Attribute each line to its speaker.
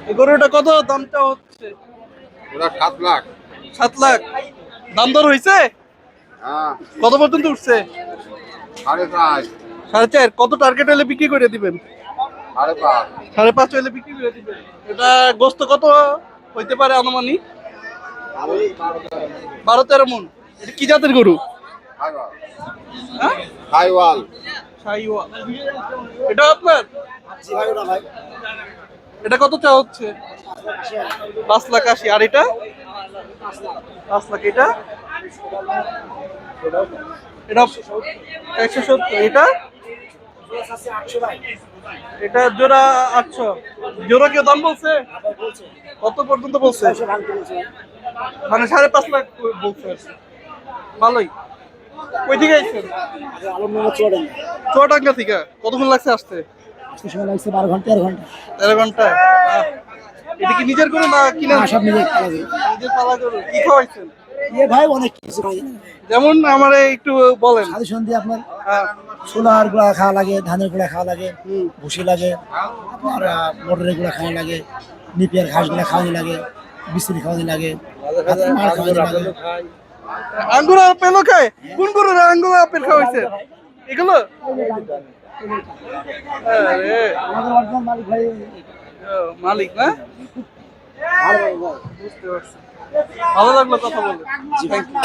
Speaker 1: এই গরুটা কত দামটা হচ্ছে?
Speaker 2: ওরা 7 লাখ।
Speaker 1: 7 লাখ। দাম দর হয়েছে?
Speaker 2: হ্যাঁ,
Speaker 1: কত পর্যন্ত উঠছে?
Speaker 2: 5.5।
Speaker 1: 4.5। কত টার্গেট হলে বিক্রি করে দিবেন?
Speaker 2: 5.5।
Speaker 1: 5.5 হলে বিক্রি করে দিবেন। এটা গোস্ত কত হইতে পারে আনুমানিক? 12-13 মণ। এটা কি জাতের গরু? হ্যাঁ,
Speaker 2: হাইওয়াল।
Speaker 1: শাহিওয়াল। এটা আপনার? এটা কত চা হচ্ছে? 5,80,000। আর এটা? 5 লাখ। এটা এটা 170। এটা এটা জোড়া 800। জোড়া কেউ দাম বলছে? কত পর্যন্ত বলছে? মানে 5.5 লাখ বলছে আর কি। ভালোই। কই থেকে আইছেন? চুয়াডাঙ্গা থেকে। কতক্ষণ লাগছে আসতে?
Speaker 3: 12 ঘন্টা 13 ঘন্টা।
Speaker 1: 13 ঘন্টা। এটা কি নিজের গরু না কিনে?
Speaker 3: সব নিজে খাওয়া যায়।
Speaker 1: নিজের পালা গরু। কি খাওয়াইছেন?
Speaker 3: ভাই অনেক কিছু খাওয়া যায়।
Speaker 1: যেমন আমার একটু বলেন।
Speaker 3: সাজেশন দিয়ে আপনার
Speaker 1: হ্যাঁ।
Speaker 3: ছোলার গুঁড়া খাওয়া লাগে, ধানের গুঁড়া খাওয়া লাগে,
Speaker 1: হুম।
Speaker 3: ভুসি লাগে, আপনার মটরের গুঁড়া খাওয়া লাগে, নিপিয়ার ঘাস গুলা খাওয়ানি লাগে, বিস্তিরি খাওয়ানি লাগে, হাতের মার খাওয়ানি লাগে।
Speaker 1: আঙ্গুর আপেলও খায়? কোন গরুর আঙ্গুর আপেল খাওয়াইছে? এগুলো? আরে,
Speaker 3: আমাদের অরিজিনাল মালিক ভাই।
Speaker 1: মালিক না?
Speaker 3: ভালো ভাই।
Speaker 1: বুঝতে পারছি। ভালো লাগলো কথা বলে। Thank you.